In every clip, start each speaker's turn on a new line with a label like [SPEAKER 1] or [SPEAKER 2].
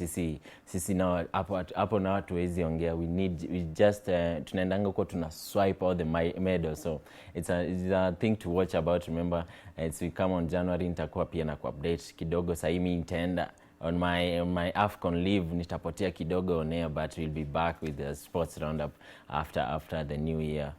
[SPEAKER 1] sisi na hapo na watu wezi ongea. We just tunaendanga huko tuna swipe all the medals, so it's a thing to watch about. Remember, it's we come on January, nitakuwa pia na update kidogo. Sasa mimi nitaenda on my AFCON leave, nitapotea kidogo on air, but we'll be back with the sports roundup after the new year,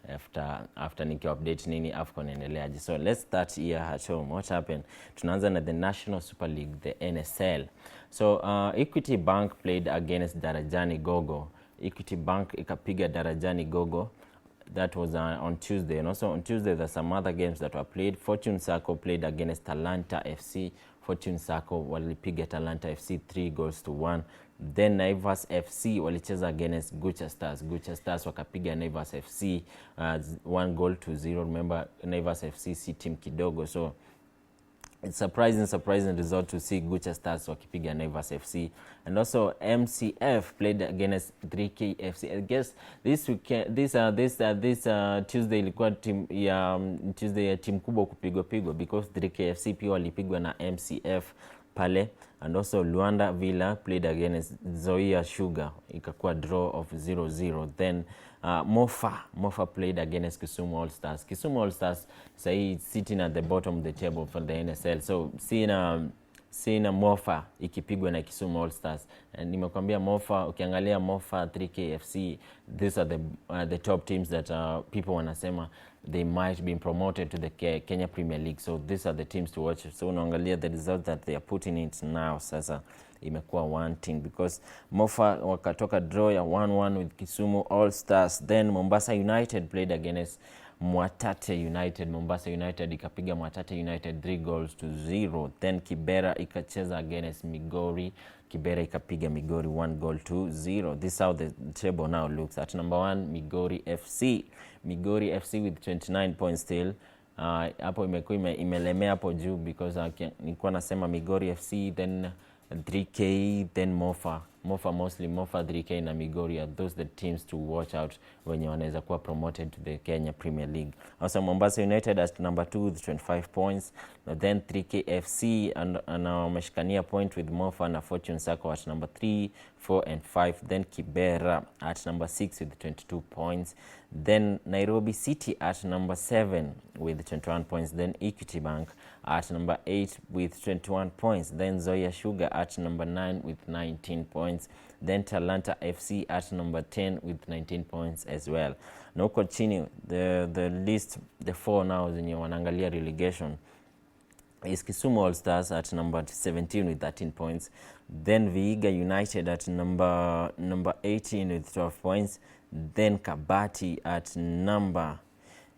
[SPEAKER 1] after niki update nini AFCON endeleaje. So let's start here at home. What happened? Tunaanza na the National Super League, the NSL. So Equity Bank played against Darajani Gogo. Equity Bank ikapiga Darajani Gogo. That was on Tuesday. And also on Tuesday, there's some other games that were played. Fortune Sacco played against Talanta FC. Fortune Sacco walipiga Talanta FC 3-1. Then Naivas FC walicheza against Gucha Stars. Gucha Stars wakapiga Naivas FC 1-0. Remember, Naivas FC si team kidogo. So it's surprising result to see Gucha Stars wakipiga Naivas FC. And also MCF played against 3K FC. I guess this weekend, this Tuesday ilikuwa Tuesday ya team kubwa kupigwa because 3K FC pia walipigwa na MCF pale. And also Luanda Villa played against Zoia Sugar, ikakuwa draw of 0-0. Then Mofa played against Kisumu All Stars. Kisumu All Stars say sitting at the bottom of the table for the NSL. So seeing Mofa ikipigwa na Kisumu All Stars. And nimekwambia Mofa, ukiangalia Mofa, 3K FC, these are the top teams that people wanasema they might be promoted to the Kenya Premier League. So these are the teams to watch. So unaangalia the result that they are putting it now. Sasa imekuwa one thing because Mofa wakatoka draw ya 1-1 with Kisumu All Stars. Then Mombasa United played against Mwatate United. Mombasa United ikapiga Mwatate United 3-0. Then Kibera ikacheza against Migori. Kibera ikapiga Migori 1-0. This is how the table now looks. At number 1, Migori FC. Migori FC with 29 points still. Hapo imekuwa imelemea hapo juu because nilikuwa nasema Migori FC, then 3K, then Mofa, mostly Mofa, 3K na Migori are those the teams to watch out when you wanaweza kuwa promoted to the Kenya Premier League. Also Mombasa United at number 2 with 25 points. Then 3K FC and wameshikania point with Mofa na Fortune Sacco at number 3, 4 and 5. Then Kibera at number 6 with 22 points. Then Nairobi City at number 7 with 21 points. Then Equity Bank at number 8 with 21 points. Then Zoya Sugar at number 9 with 19 points. Then Talanta FC at number 10 with 19 points as well. Now continue the list, the 4 now zenye wanaangalia relegation is Kisumu All Stars at number 17 with 13 points. Then Vihiga United at number 18 with 12 points. Then Kabati at number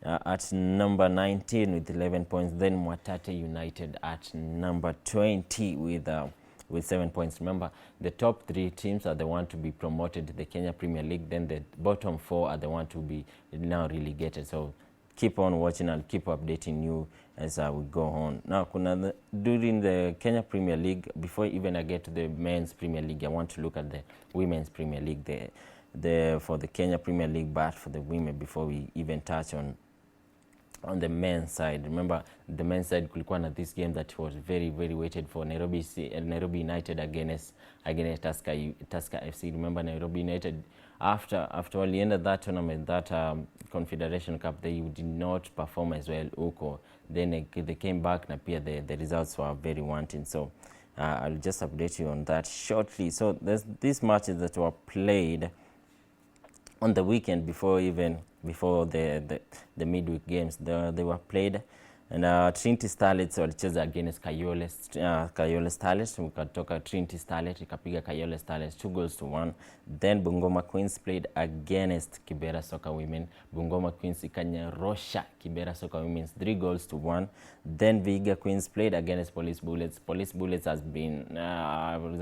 [SPEAKER 1] 19 with 11 points. Then Mwatate United at number 20 with 7 points. Remember, the top 3 teams are the one to be promoted to the Kenya Premier League. Then the bottom 4 are the one to be now relegated. So keep on watching and keep updating you as we go on. Now, during the Kenya Premier League, before even I get to the men's Premier League, I want to look at the women's Premier League. For the Kenya Premier League, but for the women, before we even touch on the men's side. Remember, the men's side kulikuwa na this game that was very, very waited for. Nairobi United against Tusker FC. Remember, Nairobi United, after all, the end of that tournament, that Confederation Cup, they did not perform as well. Then they came back, and the results were very wanting. So I'll just update you on that shortly. So there's these matches that were played on the weekend before the midweek games. They were played. And Trinity Starlets walicheza against Kayole Starlets. Ukatoka Trinity Starlets ikapiga Kayole Starlets 2-1. Then Bungoma Queens played against Kibera Soccer Women. Bungoma Queens ikanyarosha Kibera Soccer Women 3-1. Then Vihiga Queens played against Police Bullets. Police Bullets has been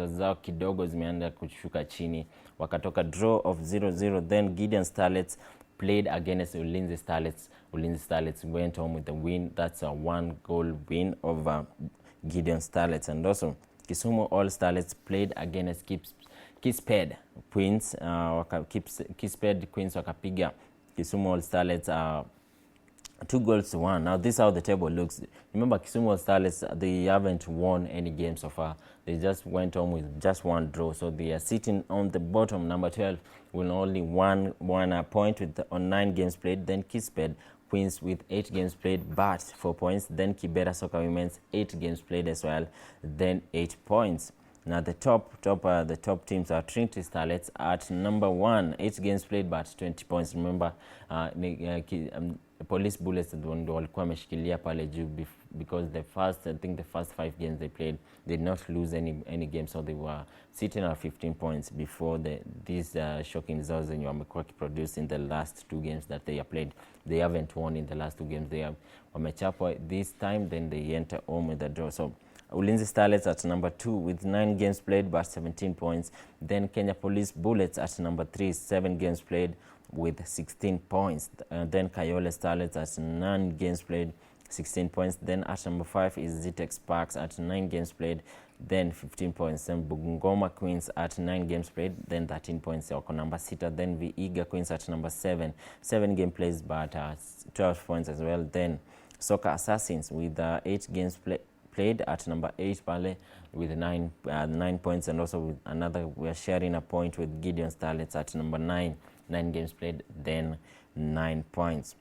[SPEAKER 1] zao kidogo zimeanza kushuka chini. Wakatoka draw of 0-0. Then Gideon Starlets played against Ulinzi Starlets. Ulinzi Starlets went home with a win. That's a 1-goal win over Gideon Starlets. And also, Kisumu All Starlets played against Kisped Queens. Kisped Queens wakapiga Kisumu All Starlets 2-1. Now this is how the table looks. Remember, Kisumu Starlets, they haven't won any game so far. They just went home with just one draw, so they are sitting on the bottom, number 12, with only one point on 9 games played. Then Kisped Queens with 8 games played but 4 points. Then Kibera Soccer Women's 8 games played as well, then 8 points. Now the top teams are Trinity Starlets at number 1, 8 games played but 20 points. Remember, Police Bullets ndo walikuwa wameshikilia pale juu because the first 5 games they played, they did not lose any game, so they were sitting at 15 points before these shocking results zenye wamekuwa produce in the last 2 games that they have played. They haven't won in the last 2 games. They have wamechapwa this time, then they enter home with a draw. So Ulinzi Starlets at number 2 with 9 games played but 17 points. Then Kenya Police Bullets at number 3, 7 games played with 16 points. Then Kayole Starlets at 9 games played, 16 points. Then at number 5 is Zitex Sparks at 9 games played, then 15 points. Then Bungoma Queens at 9 games played, then 13 points. Wako number 6. Then Vihiga Queens at number 7, 7 game plays but 12 points as well. Then Soccer Assassins with 8 games played at number 8 pale with 9 points, and also with another, we are sharing a point with Gideon Starlets at number 9, 9 games played, then 9 points.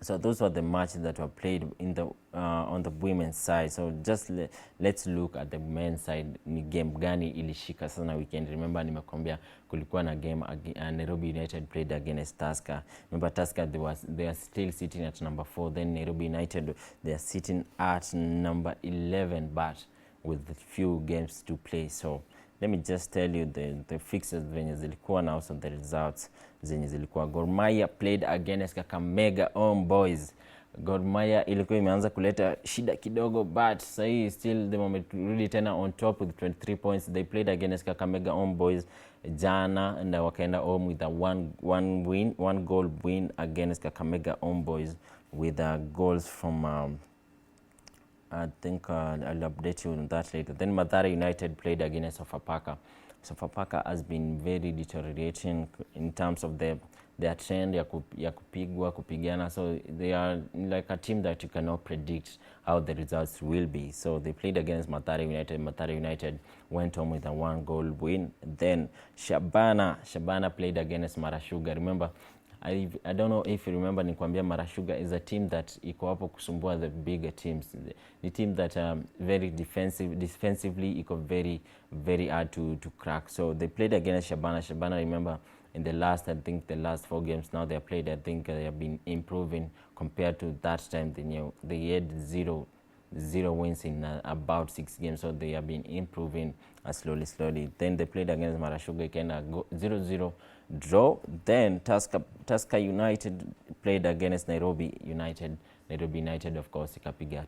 [SPEAKER 1] So those were the matches that were played in the on the women's side. So just let's look at the men's side. Ni game gani ilishika sana weekend? Remember nimekwambia kulikuwa na game Nairobi United played against Tusker. Remember Tusker, they are still sitting at number 4. Then Nairobi United, they are sitting at number 11 but with few games to play. So let me just tell you the fixtures zenye zilikuwa na also the results zenye zilikuwa. Gor Mahia played against Kakamega Homeboys. Gor Mahia ilikuwa imeanza kuleta shida kidogo, but sahi still the moment really tena on top with 23 points. They played against Kakamega Homeboys jana and wakaenda home with a one goal win against Kakamega Homeboys with goals from I think I'll update you on that later. Then Mathare United played against Sofapaka. Sofapaka has been very deteriorating in terms of their trend ya kupigana. So they are like a team that you cannot predict how the results will be. So they played against Mathare United. Mathare United went home with a 1 goal win. Then Shabana played against Mara Sugar. Remember, I don't know if you remember, nikwambia Mara Sugar is a team that iko hapo kusumbua the bigger teams. The team that very defensively iko very hard to crack. So they played against Shabana. Shabana, remember, in the last 4 games now they have played, I think they have been improving compared to that time. They had zero wins in about 6 games, so they have been improving slowly. Then they played against Mara Sugar, again a 0-0 draw. Then Tusker United played against Nairobi United. Nairobi United, of course, ikapiga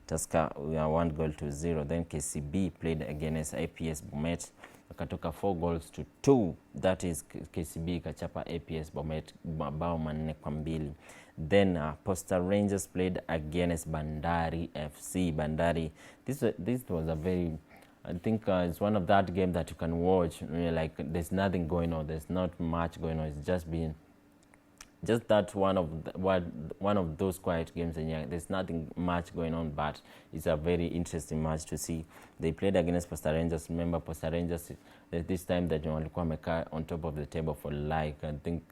[SPEAKER 1] Tusker 1-0. Then KCB played against APS Bomet, wakatoka 4-2. That is KCB ikachapa APS Bomet mabao 4-2. Then Posta Rangers played against Bandari FC. Bandari, this was a very, I think it's one of that game that you can watch, like there's nothing going on, there's not much going on, it's just that one of those quiet games, and there's nothing much going on, but it's a very interesting match to see. They played against Posta Rangers. Remember, Posta Rangers this time that walikuwa wamekaa on top of the table for like, I think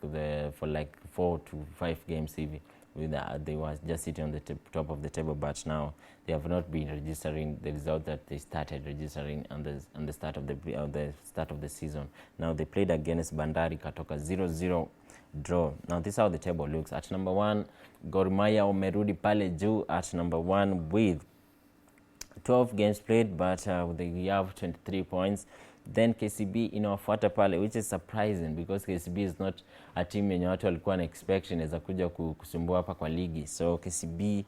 [SPEAKER 1] for like 4 to 5 games hivi. They were just sitting on the top of the table, but now they have not been registering the result that they started registering on the start of the season. Now they played against Bandari, katoka 0-0 draw. Now this is how the table looks. At number 1, Gor Mahia umerudi pale juu at number 1 with 12 games played, but they have 23 points. Then KCB inawafuata pale, which is surprising because KCB is not a team yenye watu walikuwa na expect inaweza kuja kusumbua hapa kwa ligi. So KCB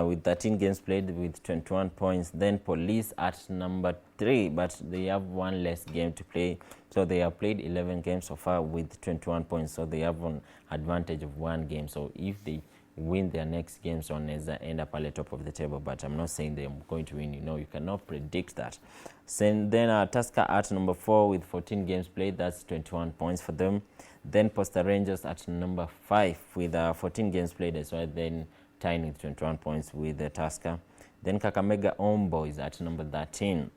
[SPEAKER 1] with 13 games played with 21 points. Then Police at number 3, but they have 1 less game to play. So they have played 11 games so far with 21 points. So they have an advantage of 1 game. So if they win their next games wanaweza end up at the top of the table, but I'm not saying they're going to win. You cannot predict that. So then Tusker at number 4 with 14 games played. That's 21 points for them. Then Posta Rangers at number 5 with 14 games played as well, then tying with 21 points with the Tusker. Then Kakamega Homeboys at number 13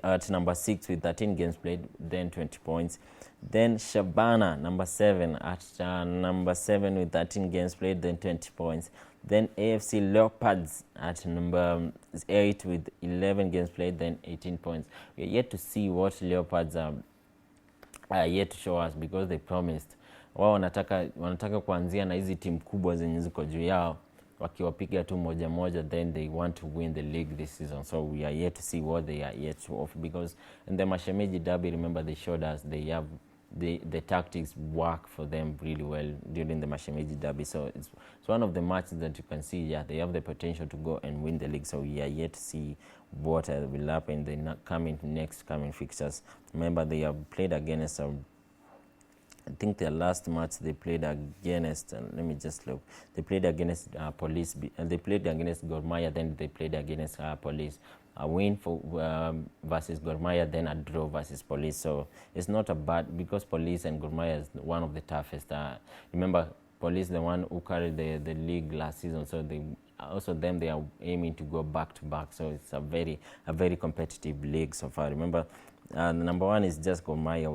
[SPEAKER 1] at number 6 with 13 games played, then 20 points. Then Shabana, number 7 at number 7 with 13 games played, then 20 points. Then AFC Leopards at number 8 with 11 games played, then 18 points. We're yet to see what Leopards are yet to show us, because they promised wao wanataka kuanzia na hizi timu kubwa zenye ziko juu yao, wakiwapiga tu moja, then they want to win the league this season. So we are yet to see what they are yet to offer, because in the Mashemeji Derby, remember, they showed us they have the tactics work for them really well during the Mashemeji Derby. So it's one of the matches that you can see, they have the potential to go and win the league. So we are yet to see what will happen in the next coming fixtures. Remember, they have played against I think their last match they played against, let me just look. They played against Police. They played against Gor Mahia, then they played against Police. A win for versus Gor Mahia, then a draw versus Police. So it's not a bad, because Police and Gor Mahia is one of the toughest. Remember, Police the one who carried the league last season. So they are aiming to go back to back. So it's a very competitive league so far. Remember, the number 1 is just Gor Mahia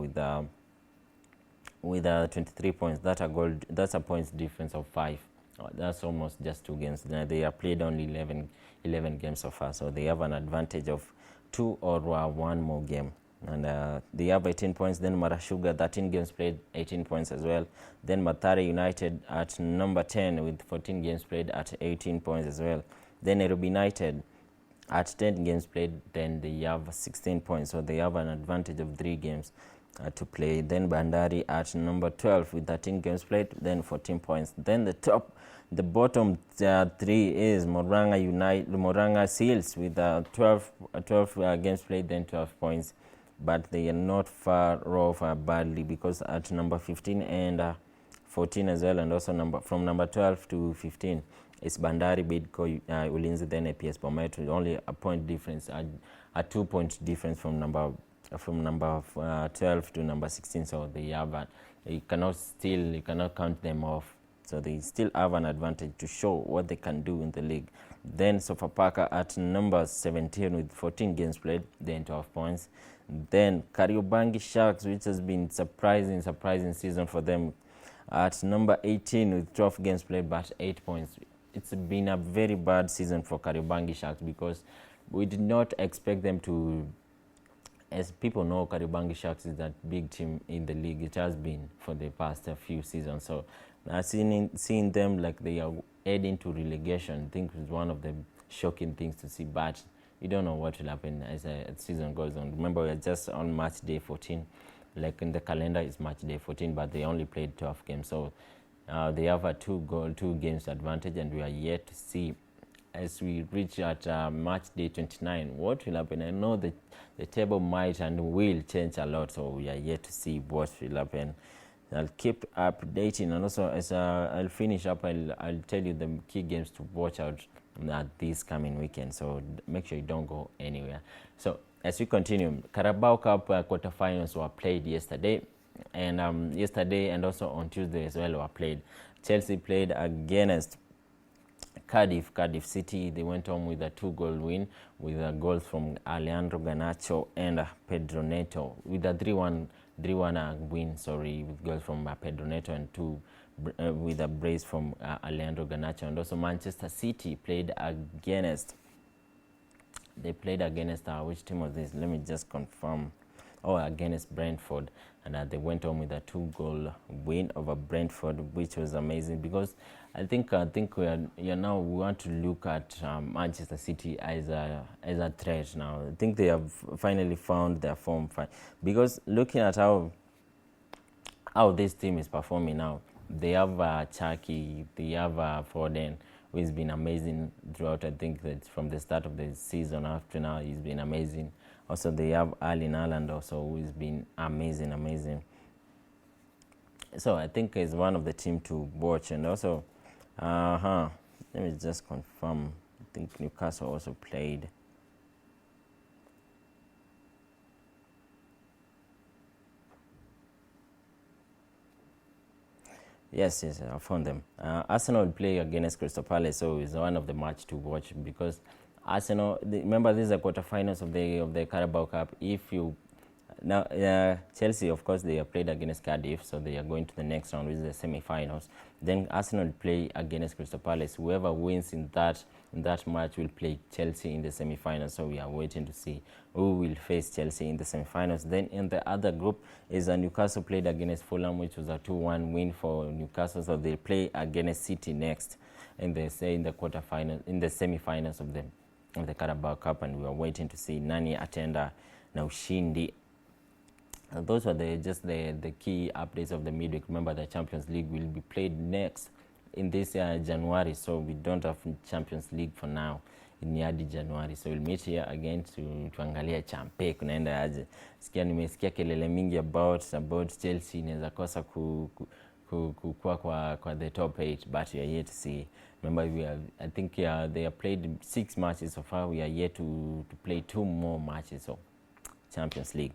[SPEAKER 1] with 23 points. That's a points difference of 5. That's almost just 2 games. They have played only 11 games so far, so they have an advantage of 2 or 1 more game. And they have 18 points. Then Marashuga, 13 games played, 18 points as well. Then Mathare United at number 10 with 14 games played at 18 points as well. Then Nairobi United at 10 games played, then they have 16 points, so they have an advantage of 3 games to play. Then Bandari at number 12 with 13 games played, then 14 points. Then the bottom 3 is Moranga Seals with 12 games played, then 12 points. But they are not far off badly, because at number 15 and 14 as well, and also from number 12 to 15 is Bandari, Bidco, Ulinzi, then APS Bomet, with only a point difference, a 2-point difference from number 12 to number 16. So they have you cannot count them off. So they still have an advantage to show what they can do in the league. Then Sofapaka at number 17 with 14 games played, then 12 points. Then Kariobangi Sharks, which has been surprising season for them, at number 18 with 12 games played but 8 points. It's been a very bad season for Kariobangi Sharks, because we did not expect them to. As people know, Kariobangi Sharks is that big team in the league. It has been for the past few seasons. So seeing them like they are heading to relegation, I think is one of the shocking things to see. But you don't know what will happen as the season goes on. Remember, we are just on match day 14. Like in the calendar, it's match day 14, but they only played 12 games. So they have a 2 games advantage, and we are yet to see, as we reach at match day 29, what will happen. I know that the table might and will change a lot, so we are yet to see what will happen. I'll keep updating, and also as I'll finish up, I'll tell you the key games to watch out this coming weekend, so make sure you don't go anywhere. So as we continue, Carabao Cup quarterfinals were played yesterday, and also on Tuesday as well were played. Chelsea played against Cardiff City. They went home with a 2-goal win, with goals from Alejandro Garnacho and Pedro Neto, with a 3-1 win, with goals from Pedro Neto and 2 with a brace from Alejandro Garnacho. And also Manchester City played against which team was this? Let me just confirm. Against Brentford, and they went home with a 2-goal win over Brentford, which was amazing, because I think we want to look at Manchester City as a threat now. I think they have finally found their form, because looking at how this team is performing now, they have Chucky, they have Foden, who has been amazing throughout. I think that from the start of the season up to now, he's been amazing. Also, they have Erling Haaland also, who has been amazing. So I think he's one of the team to watch. And also, Let me just confirm. I think Newcastle also played. Yes, I found them. Arsenal will play against Crystal Palace, so it's one of the match to watch because Arsenal. Remember, these are quarterfinals of the Carabao Cup. If you now Chelsea, of course, they have played against Cardiff, so they are going to the next round, which is the semi-finals. Then Arsenal will play against Crystal Palace. Whoever wins in that match will play Chelsea in the semi-finals. So we are waiting to see who will face Chelsea in the semi-finals. Then in the other group is Newcastle played against Fulham, which was a 2-1 win for Newcastle. So they play against City next in the quarterfinals, in the semi-finals of the Carabao Cup, and we are waiting to see nani atenda na ushindi. Those were just the key updates of the midweek. Remember, the Champions League will be played next in this January, so we don't have Champions League for now in hadi January, so we'll meet here again tuangalia champe kunaenda aje. Nimesikia kelele mingi about Chelsea inaweza kosa kukua kwa the top 8, but we are yet to see. Remember, I think they have played 6 matches so far. We are yet to play 2 more matches, so Champions League,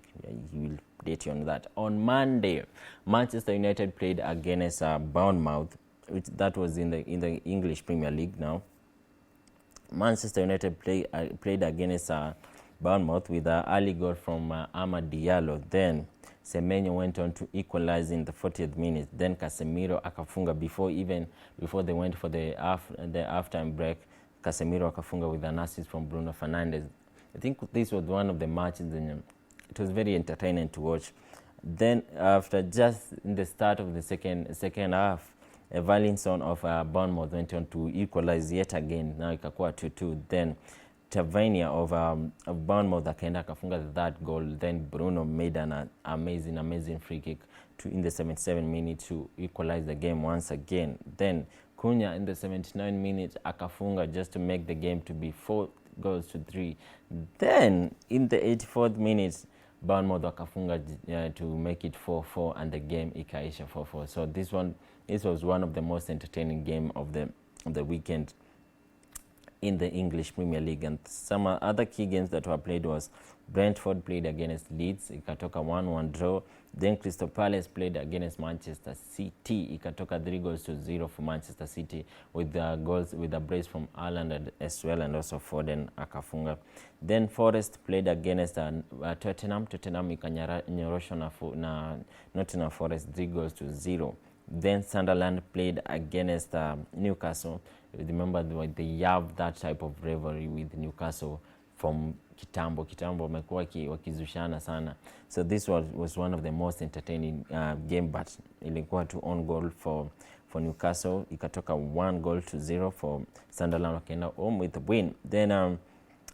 [SPEAKER 1] he will update you on that. On Monday, Manchester United played against Bournemouth, which that was in the English Premier League now. Manchester United played against Bournemouth with an early goal from Amad Diallo. Then Semenyo went on to equalize in the 40th minute. Then Casemiro akafunga before they went for the halftime break. Casemiro akafunga with an assist from Bruno Fernandes. I think this was one of the matches, and it was very entertaining to watch. Then after just in the start of the second half, Valinson of Bournemouth went on to equalize yet again. Now ikakuwa 2-2. Then Tavernier of Bournemouth akaenda akafunga that goal. Then Bruno made an amazing free kick in the 77 minutes to equalize the game once again. Then Cunha in the 79 minutes akafunga just to make the game to be 4-3. Then in the 84th minutes, Bournemouth wakafunga to make it 4-4, and the game ikaisha 4-4. So this was one of the most entertaining game of the weekend in the English Premier League. And some other key games that were played was Brentford played against Leeds, ikatoka 1-1 draw. Then Crystal Palace played against Manchester City, ikatoka 3-0 for Manchester City with a brace from Haaland as well, and also Foden akafunga. Then Forest played against Tottenham ikanyoroshwa na Nottingham Forest 3-0. Then Sunderland played against Newcastle. Remember, they have that type of rivalry with Newcastle from kitambo wamekuwa wakizushana sana. So this was one of the most entertaining game, but ilikuwa to own goal for Newcastle, ikatoka 1-0 for Sunderland, wakaenda home with a win. Then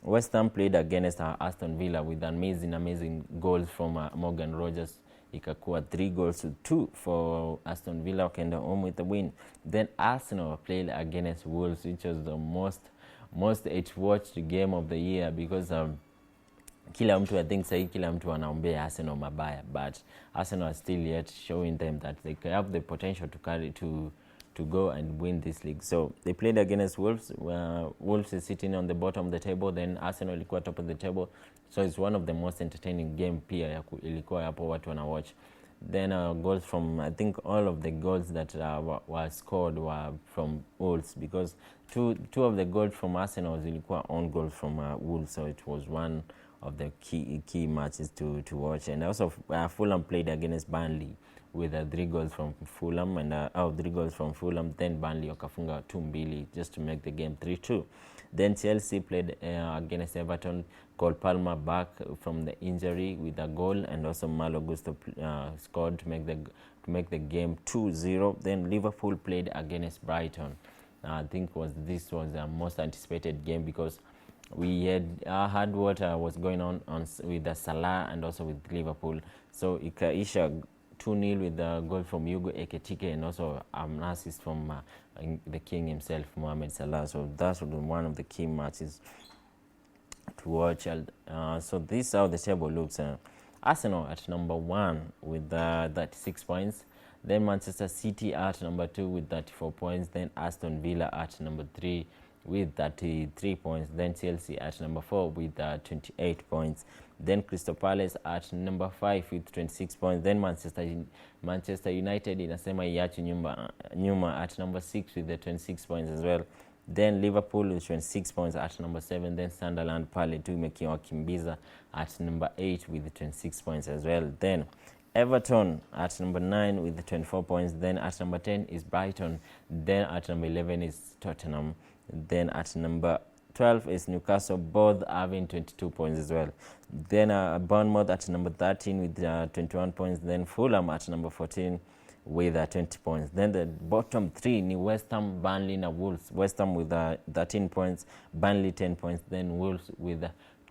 [SPEAKER 1] West Ham played against Aston Villa with amazing goals from Morgan Rogers, ikakuwa 3-2 for Aston Villa, wakaenda home with a win. Then Arsenal played against Wolves, which was the most watched game of the year, because kila mtu anaombea Arsenal mabaya, but Arsenal are still yet showing them that they have the potential to go and win this league. So they played against Wolves. Wolves is sitting on the bottom of the table, then Arsenal ilikuwa top of the table. So it's one of the most entertaining game pia ilikuwa hapo watu wana watch. Then goals from, I think all of the goals that were scored were from Wolves, because two of the goals from Arsenal zilikuwa own goals from Wolves. So it was one of the key matches to watch. And also Fulham played against Burnley with 3 goals from Fulham, and 3 goals from Fulham. Then Burnley wakafunga 2-2 just to make the game 3-2. Then Chelsea played against Everton. Cole Palmer back from the injury with a goal, and also Malo Gusto scored to make the game 2-0. Then Liverpool played against Brighton. I think this was the most anticipated game, because we had heard what was going on with the Salah and also with Liverpool. So ikaisha 2-0 with a goal from Hugo Ekitike, and also an assist from the king himself, Mohamed Salah. So that was one of the key matches to watch. So this is how the table looks. Arsenal at number 1 with 36 points. Then Manchester City at number 2 with 34 points. Then Aston Villa at number 3 with 33 points. Then Chelsea at number 4 with 28 points. Then Crystal Palace at number 5 with 26 points. Then Manchester United inasema iache nyuma at number 6 with the 26 points as well. Then Liverpool with 26 points at number 7. Then Sunderland pale tu wakimbiza at number 8 with 26 points as well. Then Everton at number 9 with 24 points. Then at number 10 is Brighton. Then at number 11 is Tottenham. Then at number 12 is Newcastle, both having 22 points as well. Then Bournemouth at number 13 with 21 points. Then Fulham at number 14 with 20 points. Then the bottom 3 ni West Ham, Burnley and Wolves. West Ham with 13 points, Burnley 10 points, then Wolves with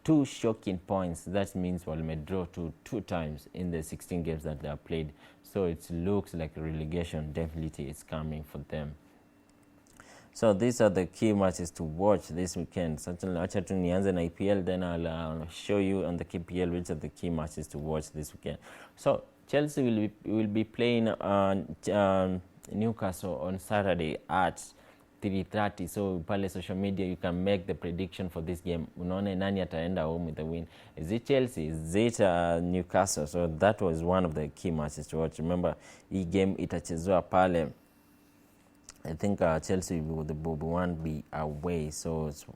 [SPEAKER 1] 2 shocking points. That means may draw 2 times in the 16 games that they have played. So it looks like relegation definitely is coming for them. So these are the key matches to watch this weekend. Certainly, acha tu nianze na EPL, then I'll show you on the KPL which are the key matches to watch this weekend. So Chelsea will be playing Newcastle on Saturday at 3:30. So pale social media you can make the prediction for this game. Unaone nani ataenda home with the win. Is it Chelsea? Is it Newcastle? So that was one of the key matches to watch. Remember, hii game itachezwa pale. I think Chelsea will be away, so it's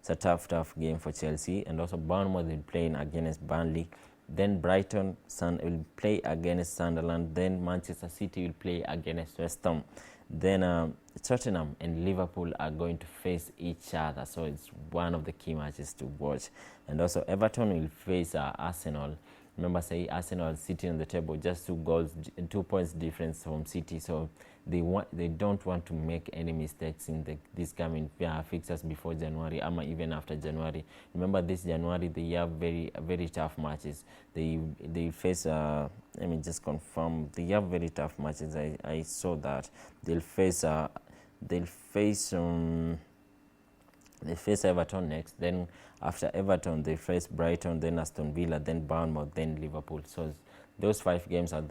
[SPEAKER 1] a tough game for Chelsea. And also Bournemouth will play against Burnley. Then Brighton will play against Sunderland. Then Manchester City will play against West Ham. Then Tottenham and Liverpool are going to face each other, so it's one of the key matches to watch. And also Everton will face Arsenal. Remember, say Arsenal sitting on the table, just 2 points difference from City, so they don't want to make any mistakes in this coming fixtures before January, or even after January. Remember, this January they have very tough matches. They face let me just confirm. They have very tough matches. I saw that they face Everton next. Then after Everton, they face Brighton, then Aston Villa, then Bournemouth, then Liverpool. So those 5 games are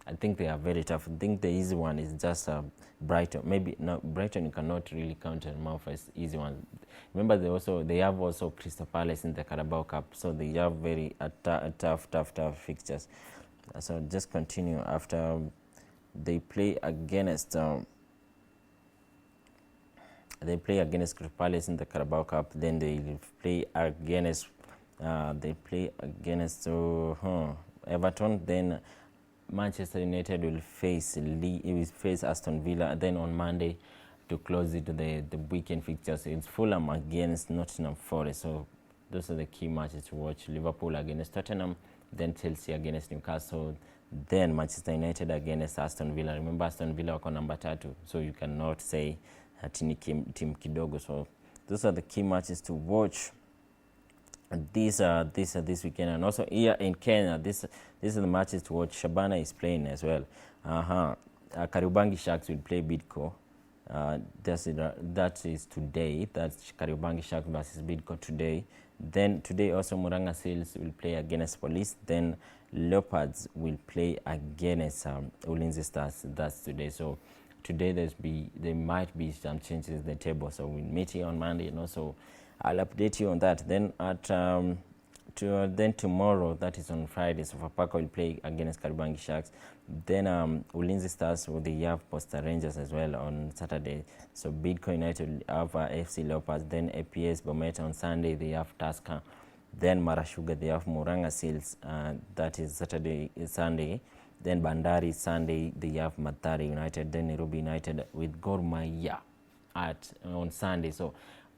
[SPEAKER 1] I think they are very tough. I think the easy one is just Brighton. Maybe no, Brighton you cannot really count them out as easy one. Remember, they have also Crystal Palace in the Carabao Cup, so they have very tough fixtures. So just continue after they play against. They play against Crystal Palace in the Carabao Cup. Then they play against Everton. Then Manchester United will face Aston Villa. Then on Monday, to close it, the weekend fixtures, it's Fulham against Nottingham Forest. So those are the key matches to watch. Liverpool against Tottenham, then Chelsea against Newcastle, then Manchester United against Aston Villa. Remember, Aston Villa wako number 3, so you cannot say ati ni team kidogo. So those are the key matches to watch this weekend. And also here in Kenya, these are the matches to watch. Shabana is playing as well. Kariobangi Sharks will play Bidco. That is today. That's Kariobangi Sharks versus Bidco today. Then today also Murang'a Seals will play against Police. Then Leopards will play against Ulinzi Stars. That's today. So today there might be some changes in the table. So we'll meet here on Monday, and also I'll update you on that. Then then tomorrow, that is on Friday, Sofapaka will play against Kariobangi Sharks. Then Ulinzi Stars, they have Posta Rangers as well on Saturday. So Bidco United will have FC Leopards. Then APS Bomet on Sunday, they have Tusker. Then Marashuga, they have Murang'a Seals. That is Sunday. Then Bandari Sunday, they have Mathare United. Then Nairobi United with Gor Mahia on Sunday. So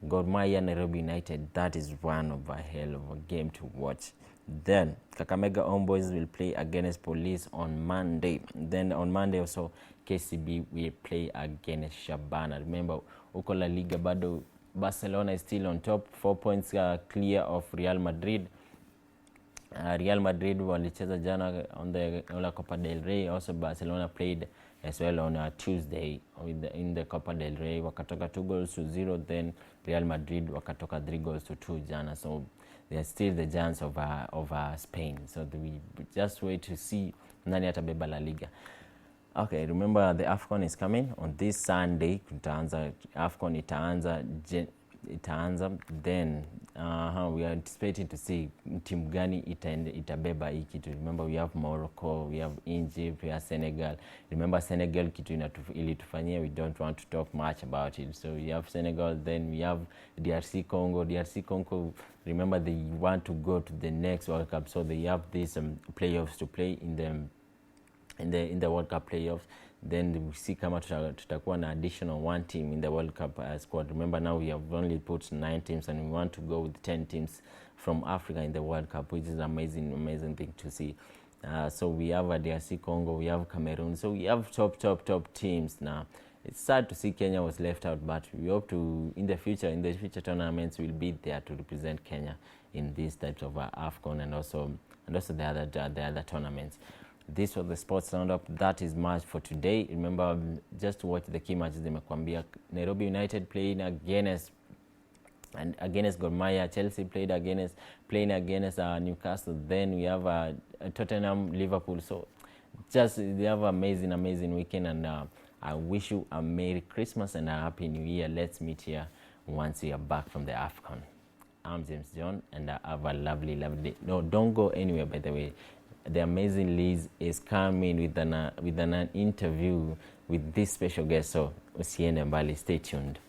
[SPEAKER 1] Gor Mahia, Nairobi United, that is one of a hell of a game to watch. Then Kakamega Homeboys will play against Police on Monday. Then on Monday also KCB will play against Shabana. Remember, uko La Liga bado Barcelona is still on top, 4 points clear of Real Madrid. Real Madrid walicheza jana on the Copa del Rey. Also Barcelona played as well on Tuesday in the Copa del Rey. Wakatoka 2-0. Then Real Madrid wakatoka 3-2 jana. So they are still the giants of Spain. So we just wait to see nani atabeba La Liga. Okay, remember the AFCON is coming on this Sunday. AFCON itaanza then we are anticipating to see timu gani itabeba hii kitu. Remember we have Morocco, we have Egypt, we have Senegal. Remember Senegal kitu ilitufanyia, we don't want to talk much about it. So we have Senegal, then we have DRC Congo. Remember they want to go to the next World Cup, so they have these playoffs to play in the World Cup playoffs. Then we see kama tutakuwa na additional one team in the World Cup squad. Remember now we have only put 9 teams and we want to go with 10 teams from Africa in the World Cup, which is amazing thing to see. So we have a DRC Congo, we have Cameroon, so we have top teams now. It's sad to see Kenya was left out, but we hope to in the future tournaments we'll be there to represent Kenya in these types of AFCON and also the other tournaments. This was the sports roundup. That is much for today. Remember, just to watch the key matches. Nimekwambia Nairobi United playing against Gor Mahia. Chelsea playing against Newcastle. Then we have Tottenham, Liverpool. So just they have amazing weekend, and I wish you a Merry Christmas and a Happy New Year. Let's meet here once we are back from the AFCON. I'm James John, and have a lovely day. No, don't go anywhere, by the way. The amazing Liz is coming with an interview with this special guest, so usiende mbali, stay tuned.